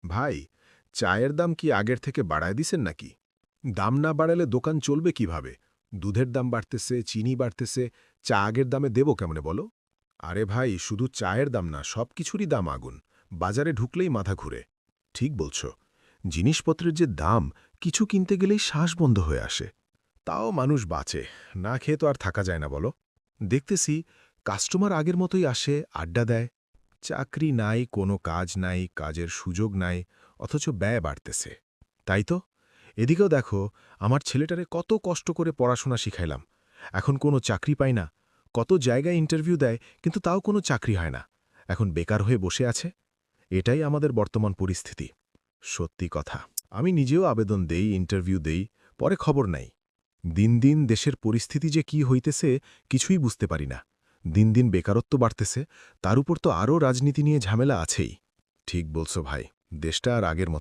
ভাই, চায়ের দাম কি আগের থেকে বাড়ায় দিছেন নাকি? দাম না বাড়ালে দোকান চলবে কিভাবে? দুধের দাম বাড়তেছে, চিনি বাড়তেছে, চা আগের দামে দেব কেমনে বলো? আরে ভাই, শুধু চায়ের দাম না, সব কিছুরই দাম আগুন। বাজারে ঢুকলেই মাথা ঘুরে। ঠিক বলছ। জিনিসপত্রের যে দাম, কিছু কিনতে গেলেই শ্বাস বন্ধ হয়ে আসে। তাও মানুষ বাঁচে, না খেয়ে তো আর থাকা যায় না বলো। দেখতেছি কাস্টমার আগের মতোই আসে, আড্ডা দেয়। চাকরি নাই, কোনো কাজ নাই, কাজের সুযোগ নাই, অথচ ব্যয় বাড়তেছে। তাই তো, এদিকেও দেখো, আমার ছেলেটারে কত কষ্ট করে পড়াশোনা শিখাইলাম, এখন কোনো চাকরি পাই না। কত জায়গায় ইন্টারভিউ দেয়, কিন্তু তাও কোনো চাকরি হয় না। এখন বেকার হয়ে বসে আছে। এটাই আমাদের বর্তমান পরিস্থিতি। সত্যি কথা, আমি নিজেও আবেদন দেই, ইন্টারভিউ দেই, পরে খবর নাই। দিন দিন দেশের পরিস্থিতি যে কি হইতেছে কিছুই বুঝতে পারি না। দিন দিন বেকারত্ব বাড়তেছে, তার উপর তো আরও রাজনীতি নিয়ে ঝামেলা আছেই। ঠিক বলছো ভাই, দেশটা আর আগের মতো